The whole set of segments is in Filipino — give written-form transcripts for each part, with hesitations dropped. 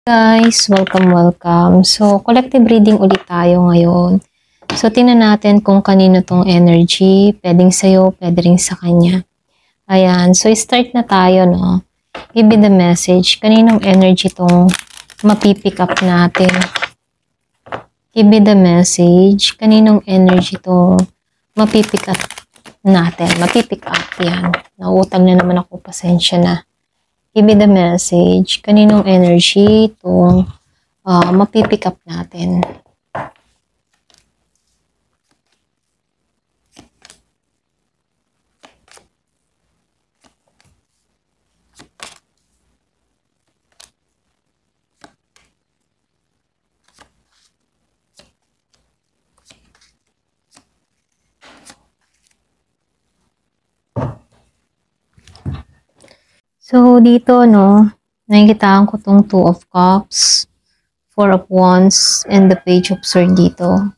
Guys, welcome. So, collective reading ulit tayo ngayon. So, tingnan natin kung kanino tong energy. Pwedeng sa'yo, pwede rin sa kanya. Ayan. So, start na tayo, no? Give me the message. Kaninong energy tong mapipick up natin? Give me the message. Kaninong energy tong mapipick up natin? Mapipick up, yan. Nautang na naman ako. Pasensya na. Give me the message. Kaninong energy itong mapipick up natin. So, dito, no, nakikitaan ko tong Two of Cups, Four of Wands, and the Page of Swords dito.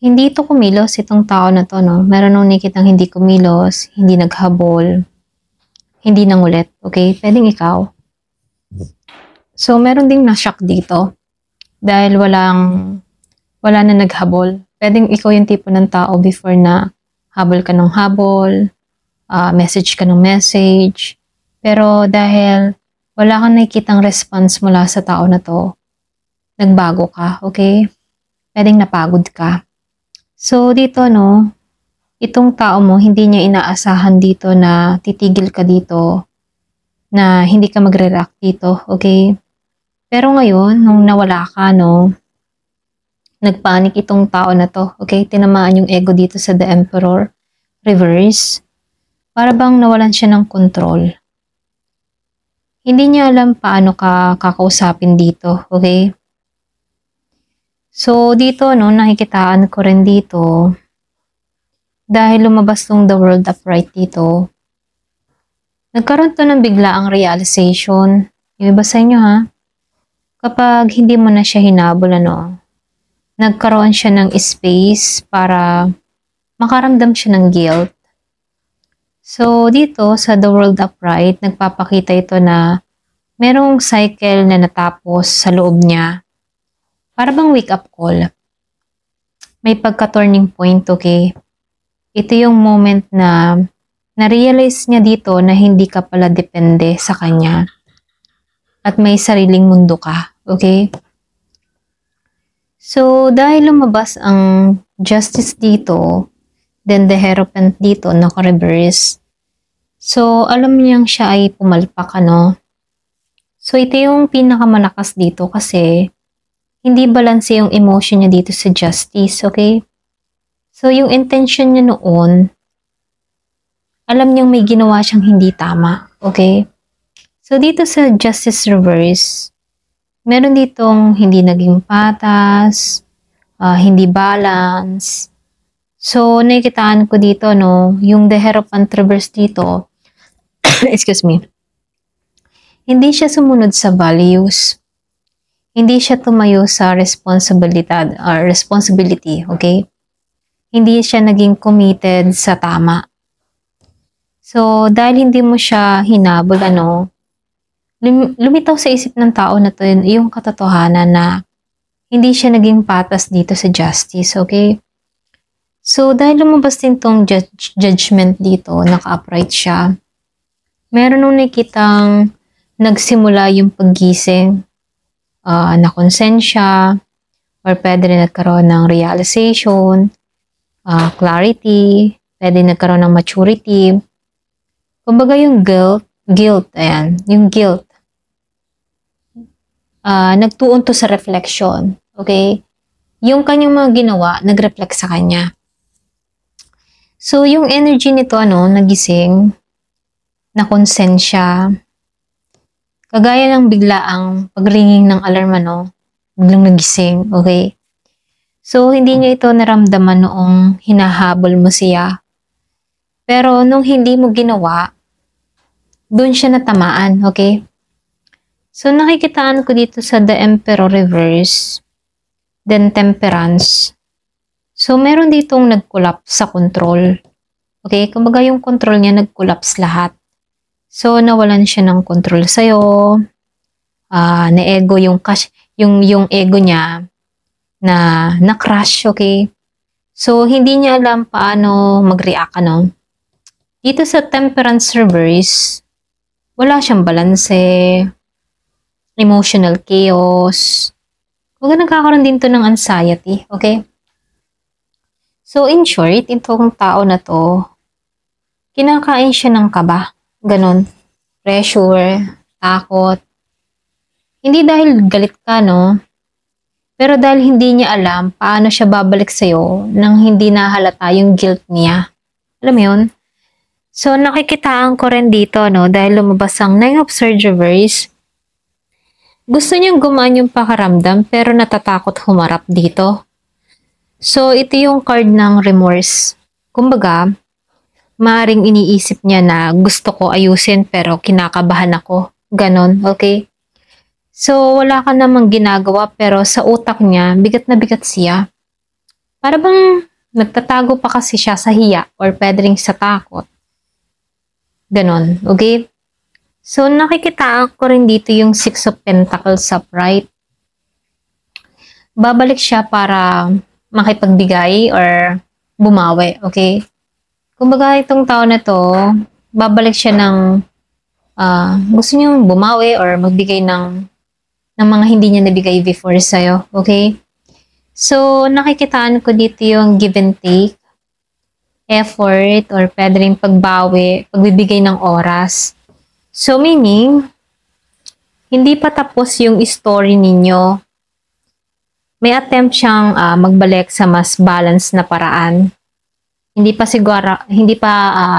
Hindi ito kumilos, itong tao na to, no. Meron nung nakikitang hindi kumilos, hindi naghabol, hindi nangulit, okay? Pwedeng ikaw. So, meron ding na-shock dito. Dahil wala na naghabol. Pwedeng ikaw yung tipo ng tao before na habol ka ng habol, message ka ng message. Pero dahil wala kang nakikitang response mula sa tao na to, nagbago ka, okay? Pwedeng napagod ka. So dito, no, itong tao mo, hindi niya inaasahan dito na titigil ka dito, na hindi ka magre-react dito, okay? Pero ngayon, nung nawala ka, no, nagpanik itong tao na to, okay? Tinamaan yung ego dito sa The Emperor, reverse. Para bang nawalan siya ng control. Hindi niya alam paano ka kakausapin dito, okay? So, dito, no, nakikitaan ko rin dito, dahil lumabas tong The World Upright dito, nagkaroon to ng biglaang realization. Yung iba sa inyo, ha? Kapag hindi mo na siya hinabol, ano, nagkaroon siya ng space para makaramdam siya ng guilt. So, dito sa The World Upright, nagpapakita ito na merong cycle na natapos sa loob niya. Para bang wake-up call. May pagka-turning point, okay? Ito yung moment na na-realize niya dito na hindi ka pala depende sa kanya. At may sariling mundo ka, okay? So, dahil lumabas ang justice dito, then the Hierophant dito, naka-reverse. So, alam niyang siya ay pumalpak, ano? So, ito yung pinakamalakas dito kasi hindi balanse yung emotion niya dito sa justice, okay? So, yung intention niya noon, alam niyang may ginawa siyang hindi tama, okay? So, dito sa justice reverse, meron ditong hindi naging patas, hindi balance. So, nakikitaan ko dito, no, yung the Hierophant reverse dito, excuse me, hindi siya sumunod sa values. Hindi siya tumayo sa responsibility, okay? Hindi siya naging committed sa tama. So, dahil hindi mo siya hinabol, ano, lumitaw sa isip ng tao na to yung katotohanan na hindi siya naging patas dito sa justice, okay? So, dahil lumabas din tong judgment dito, naka-upright siya, meron nung nakitang nagsimula yung paggising, na konsensya, or pwede rin nagkaroon ng realization, clarity, pwede nagkaroon ng maturity. Kumbaga yung guilt, ayan, yung guilt, nagtuon to sa reflection, okay? Yung kanyang mga ginawa, nag-reflect sa kanya. So, yung energy nito, ano, nagising, na konsensya, kagaya ng biglaang pagringing ng alarm, ano, biglang nagising, okay? So, hindi niya ito naramdaman noong hinahabol mo siya. Pero, nung hindi mo ginawa, doon siya natamaan, okay? So, nakikitaan ko dito sa The Emperor reverse, then Temperance. So, meron ditong nag-collapse sa control. Okay? Kumbaga yung control niya nag-collapse lahat. So, nawalan siya ng control sa'yo. na ego yung cash, yung ego niya na crush, okay? So, hindi niya alam paano mag-react, ano? Dito sa Temperance reverse, wala siyang balanse, emotional chaos. Huwag nagkakaroon din to ng anxiety, okay? So, in short, itong tao na to, kinakain siya ng kaba. Ganon. Pressure, takot. Hindi dahil galit ka, no? Pero dahil hindi niya alam paano siya babalik sa'yo nang hindi nahalata yung guilt niya. Alam mo yun? So, nakikitaan ko rin dito, no? Dahil lumabas ang Nine of Swords reverse. Gusto niyang gumaan yung pakaramdam pero natatakot humarap dito. So, ito yung card ng remorse. Kumbaga, maaring iniisip niya na gusto ko ayusin pero kinakabahan ako. Ganon, okay? So, wala ka namang ginagawa pero sa utak niya, bigat na bigat siya. Para bang nagtatago pa kasi siya sa hiya or pwede rin sa takot. Ganon, okay? So, nakikita ko rin dito yung Six of Pentacles upright. Babalik siya para makipagbigay or bumawi, okay? Kumbaga itong tao na to, babalik siya ng gusto niyong bumawi or magbigay ng mga hindi niya nabigay before sa'yo, okay? So, nakikitaan ko dito yung give and take, effort, or pwede rin pagbawi, pagbibigay ng oras. So, meaning, hindi pa tapos yung story ninyo. May attempt siyang magbalik sa mas balanced na paraan. Hindi pa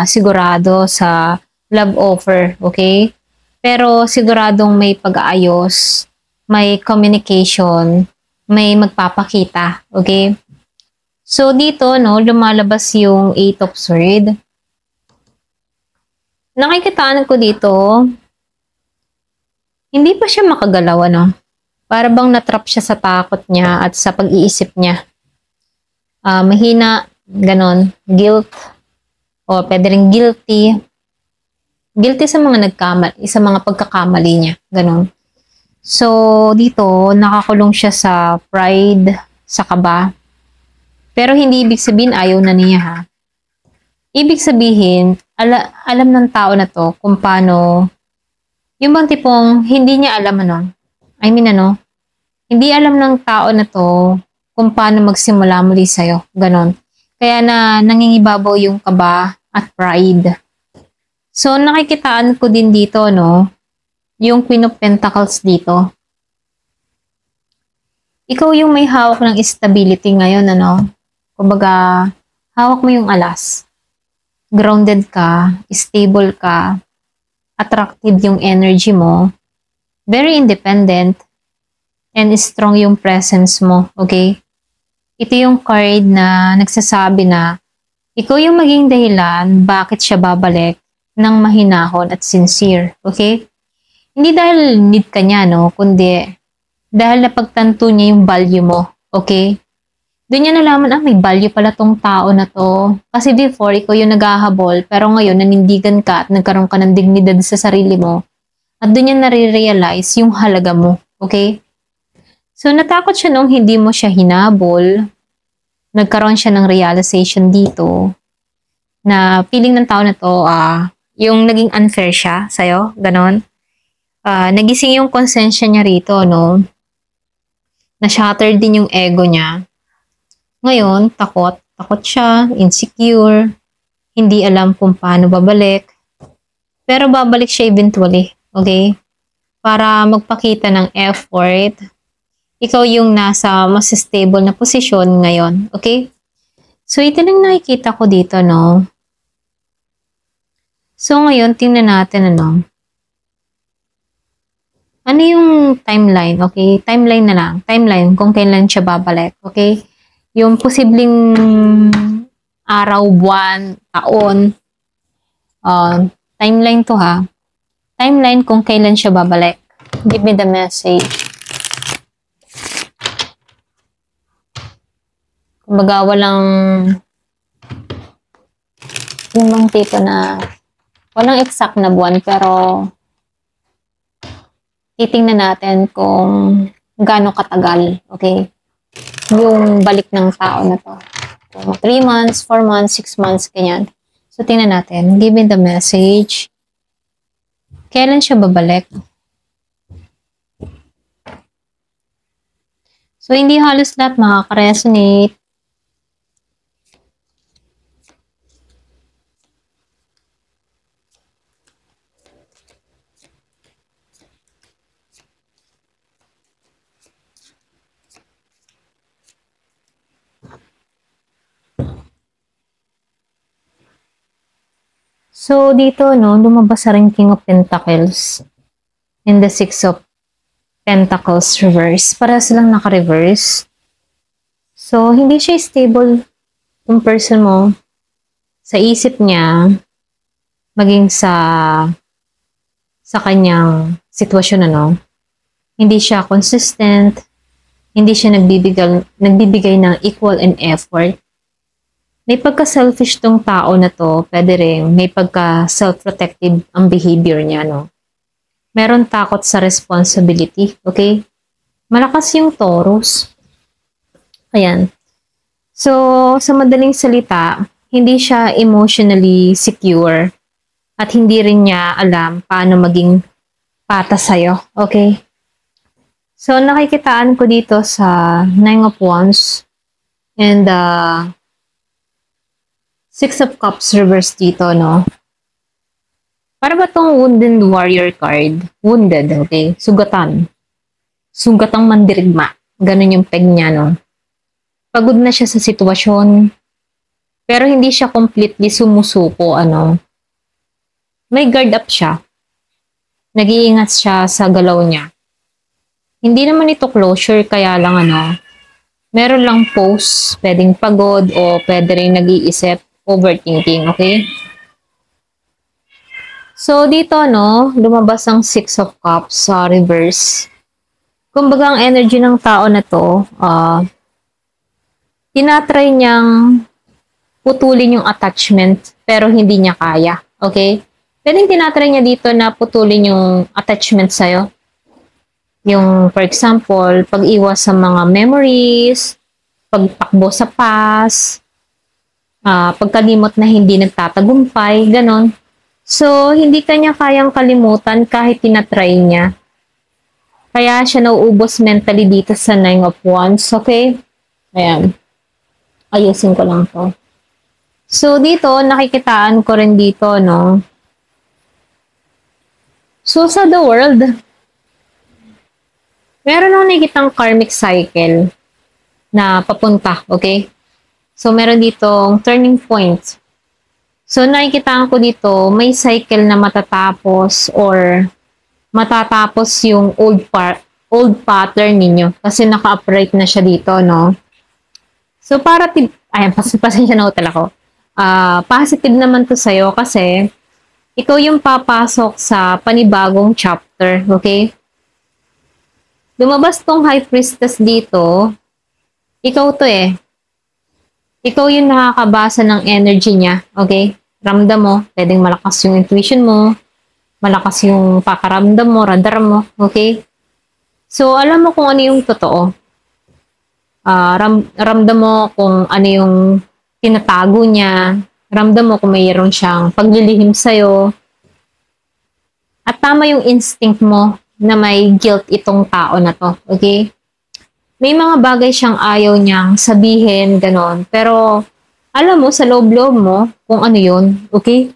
sigurado sa love offer, okay? Pero siguradong may pag-aayos, may communication, may magpapakita, okay? So dito, no, lumalabas yung Eight of Swords. Nakikitaan ko dito, hindi pa siya makagalaw, ano? Para bang natrap siya sa takot niya at sa pag-iisip niya. Mahina, ganon, guilt, o pwede rin guilty. Guilty sa mga sa mga pagkakamali niya, ganon. So, dito, nakakulong siya sa pride, sa kaba. Pero hindi ibig sabihin ayaw na niya, ha? Ibig sabihin, alam ng tao na to kung paano, yung bang tipong hindi niya alam, hindi alam ng tao na to kung paano magsimula muli sa'yo, ganon. Kaya na nangingibabaw yung kaba at pride. So, nakikitaan ko din dito, no? Yung Queen of Pentacles dito. Ikaw yung may hawak ng stability ngayon, ano? Kumbaga, hawak mo yung alas. Grounded ka, stable ka, attractive yung energy mo, very independent, and strong yung presence mo, okay? Ito yung card na nagsasabi na ikaw yung maging dahilan bakit siya babalik ng mahinahon at sincere, okay? Hindi dahil need ka niya, no? Kundi dahil napagtanto niya yung value mo, okay? Doon niya nalaman, may value pala tong tao na to. Kasi before, ikaw yung naghahabol, pero ngayon, nanindigan ka at nagkaroon ka ng dignidad sa sarili mo. At doon niya nare-realize yung halaga mo, okay? So, natakot siya nung hindi mo siya hinabol. Nagkaroon siya ng realization dito na feeling ng tao na to, yung naging unfair siya sa'yo, ganon. Nagising yung konsensya niya rito, no? Na-shatter din yung ego niya. Ngayon, takot siya, insecure, hindi alam kung paano babalik. Pero babalik siya eventually, okay? Para magpakita ng effort, ikaw yung nasa mas stable na posisyon ngayon, okay? So, ito lang nakikita ko dito, no? So, ngayon, tingnan natin, ano yung timeline, okay? Timeline na lang. Timeline kung kailan siya babalik, okay? Yung posibleng araw, buwan, taon. Timeline to, ha? Timeline kung kailan siya babalik. Give me the message. Kumbaga, yung bang tipo na walang exact na buwan, pero titingnan natin kung gaano katagal, okay? Yung balik ng tao na to. So, 3 months, 4 months, 6 months, ganyan. So, tingnan natin. Give me the message. Kailan siya babalik? So, hindi halos lahat makaka-resonate. So, dito, no, lumabas sa ring King of Pentacles and the Six of Pentacles reverse. Para silang naka-reverse. So, hindi siya stable yung person mo sa isip niya, maging sa kanyang sitwasyon, ano. Hindi siya consistent, hindi siya nagbibigay ng equal and effort. May pagka-selfish tong tao na to, pwede rin may pagka-self-protective ang behavior niya, no? Meron takot sa responsibility, okay? Malakas yung Taurus. Ayan. So, sa madaling salita, hindi siya emotionally secure at hindi rin niya alam paano maging patas sa'yo, okay? So, nakikitaan ko dito sa Nine of Wands and Six of Cups reverse dito, no? Para ba tong Wounded Warrior card? Wounded, okay? Sugatan. Sugatang mandirigma. Ganun yung peg niya, no? Pagod na siya sa sitwasyon. Pero hindi siya completely sumusuko, ano? May guard up siya. Nag-iingat siya sa galaw niya. Hindi naman ito closure, kaya lang, ano? Meron lang pause, pwedeng pagod, o pwede rin nag-iisip, overthinking, okay? So, dito, no, lumabas ang Six of Cups sa reverse. Kumbaga, ang energy ng tao na to, tinatry niyang putulin yung attachment, pero hindi niya kaya, okay? Pwedeng tinatry niya dito na putulin yung attachment sa'yo. Yung, for example, pag-iwas sa mga memories, pagtakbo sa past, pagkalimot na hindi nagtatagumpay, ganon. So, hindi kanya kayang kalimutan kahit tinatry niya. Kaya siya nauubos mentally dito sa Nine of Wands, okay? Ayan. Ayusin ko lang to. So, dito, nakikitaan ko rin dito, no? So, sa the world, meron akong nakikitang karmic cycle na papunta, okay? So, meron ditong turning point. So, nakikitaan ko dito, may cycle na matatapos or matatapos yung old pattern ninyo. Kasi naka-upright na siya dito, no? So, ayan, pasensya na hotel ako. Positive naman to sa'yo kasi ikaw yung papasok sa panibagong chapter, okay? Lumabas tong High Priestess dito, ikaw to eh. Ikaw yung nakakabasa ng energy niya, okay? Ramdam mo, pwedeng malakas yung intuition mo, malakas yung pakaramdam mo, radar mo, okay? So, alam mo kung ano yung totoo. Ramdam mo kung ano yung tinatago niya, ramdam mo kung mayroon siyang paglilihim sa'yo, at tama yung instinct mo na may guilt itong tao na to, okay? May mga bagay siyang ayaw niyang sabihin, ganon. Pero, alam mo, sa loob-loob mo, kung ano yun, okay?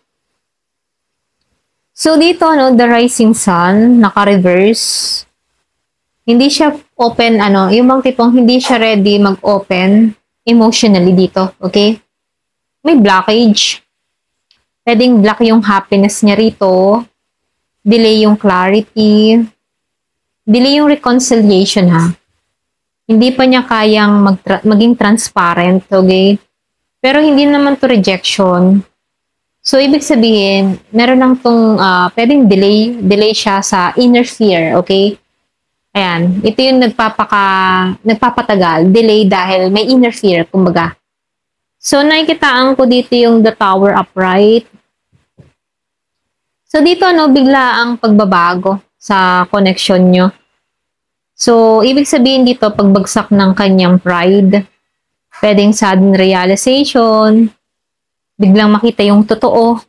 So, dito, no, the rising sun, naka-reverse. Hindi siya open, yung bang tipong hindi siya ready mag-open emotionally dito, okay? May blockage. Pwedeng block yung happiness niya rito. Delay yung clarity. Delay yung reconciliation, ha? Hindi pa niya kayang maging transparent, okay? Pero hindi naman to rejection. So, ibig sabihin, meron lang tong pwedeng delay siya sa inner fear, okay? Ayan, ito yung nagpapatagal, delay dahil may inner fear, kumbaga. So, nakikitaan ko dito yung the tower upright. So, dito, bigla ang pagbabago sa connection nyo. So, ibig sabihin dito, pagbagsak ng kanyang pride, pwedeng sudden realization, biglang makita yung totoo,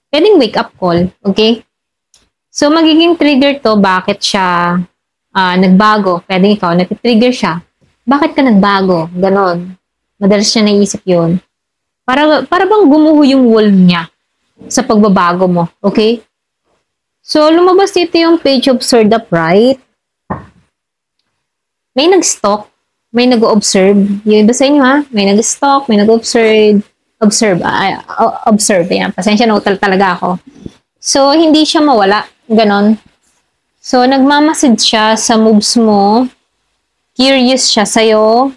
pwedeng wake up call, okay? So, magiging trigger to, bakit siya nagbago. Pwedeng ikaw, nag-trigger siya. Bakit ka nagbago? Ganon. Madalas siya naisip yun. Para bang gumuho yung wall niya sa pagbabago mo, okay? So, lumabas dito yung Page of Swords upright. May nag-stalk, may nag-observe. Yung iba sa inyo ha, may nag-stalk, may nag-observe. Observe, yan. Pasensya, notal talaga ako. So, hindi siya mawala. Ganon. So, nagmamasid siya sa moves mo. Curious siya sa'yo.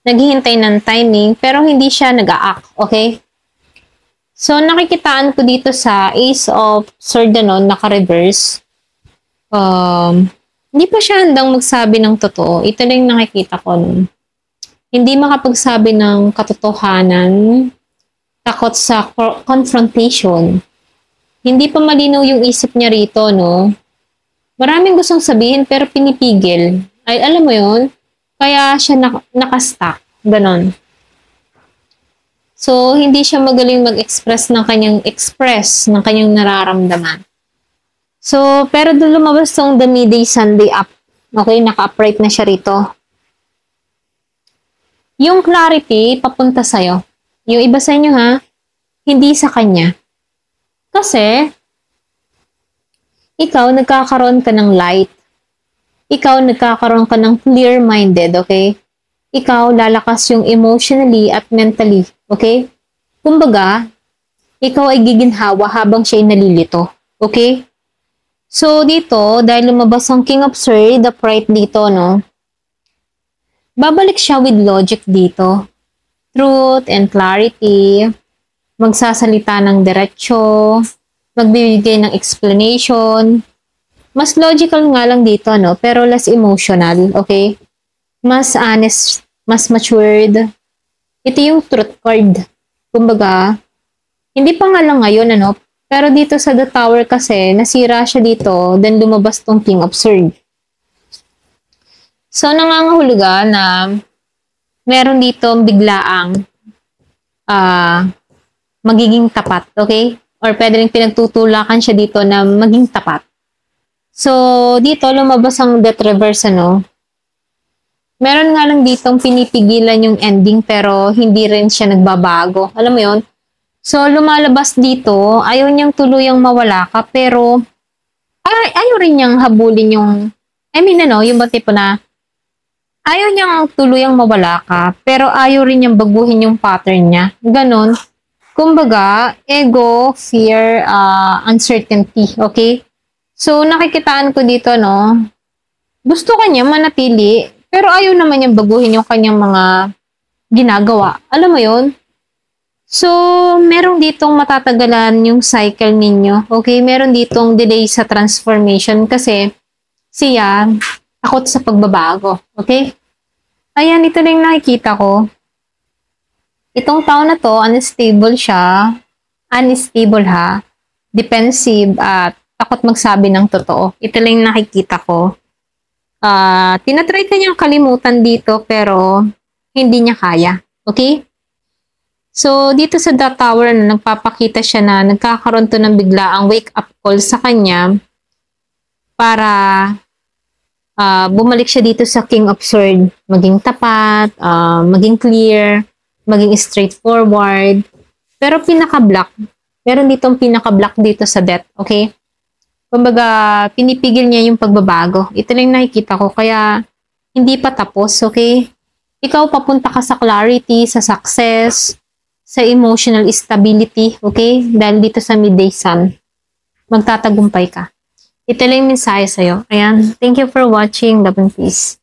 Naghihintay ng timing, pero hindi siya nag-a-act. Okay? So, nakikitaan ko dito sa Ace of Swords, naka-reverse. Hindi pa siya handang magsabi ng totoo. Ito lang yung nakikita ko. No? Hindi makapagsabi ng katotohanan. Takot sa confrontation. Hindi pa malinaw yung isip niya rito, no? Maraming gustong sabihin pero pinipigil. Ay, alam mo yun? Kaya siya nakastuck. Ganon. So, hindi siya magaling mag-express ng kanyang nararamdaman. So, pero doon lumabas tong the midday Sunday up. Okay, naka-upright na siya rito. Yung clarity, papunta sa'yo. Yung iba sa inyo ha, hindi sa kanya. Kasi, ikaw nagkakaroon ka ng light. Ikaw nagkakaroon ka ng clear-minded, okay? Ikaw lalakas yung emotionally at mentally, okay? Kumbaga, ikaw ay giginhawa habang siya ay nalilito, okay? So, dito, dahil lumabas ang King of Swords, the upright dito, no? Babalik siya with logic dito. Truth and clarity. Magsasalita ng diretsyo. Magbibigay ng explanation. Mas logical nga lang dito, no? Pero less emotional, okay? Mas honest, mas matured. Ito yung truth card. Kumbaga, hindi pa nga lang ngayon, ano? Pero dito sa The Tower kasi, nasira siya dito, then lumabas tong King of Swords. So, nangangahulugan na meron dito biglaang magiging tapat, okay? Or pwede rin pinagtutulakan siya dito na maging tapat. So, dito lumabas ang Death Reverse, ano? Meron nga lang ditong pinipigilan yung ending pero hindi rin siya nagbabago. Alam mo yon? So, lumalabas dito, ayaw niyang tuluyang mawala ka, pero ayaw rin niyang habulin yung, yung ba tipo na, ayaw niyang tuluyang mawala ka, pero ayaw rin niyang baguhin yung pattern niya. Ganon. Kumbaga, ego, fear, uncertainty, okay? So, nakikitaan ko dito, no, gusto kanya manatili, pero ayaw naman niyang baguhin yung kanyang mga ginagawa. Alam mo yon? So, meron ditong matatagalan yung cycle ninyo. Okay? Meron ditong delay sa transformation kasi siya takot sa pagbabago. Okay? Ayan, ito lang nakikita ko. Itong tao na to, unstable siya. Unstable ha. Defensive at takot magsabi ng totoo. Ito lang nakikita ko. Tinatry ka niyang kalimutan dito pero hindi niya kaya. Okay? So, dito sa The Tower, nagpapakita siya na nagkakaroon to ng biglaang wake-up call sa kanya para bumalik siya dito sa King of Swords. Maging tapat, maging clear, maging straightforward. Pero pinaka-block. Meron ditong pinaka-block dito sa death. Okay? Kumbaga, pinipigil niya yung pagbabago. Ito lang nakikita ko. Kaya, hindi pa tapos. Okay? Ikaw papunta ka sa clarity, sa success, sa emotional stability, okay? Dahil dito sa midday sun, magtatagumpay ka. Ito lang yung mensahe sa'yo. Ayan. Thank you for watching. Love and peace.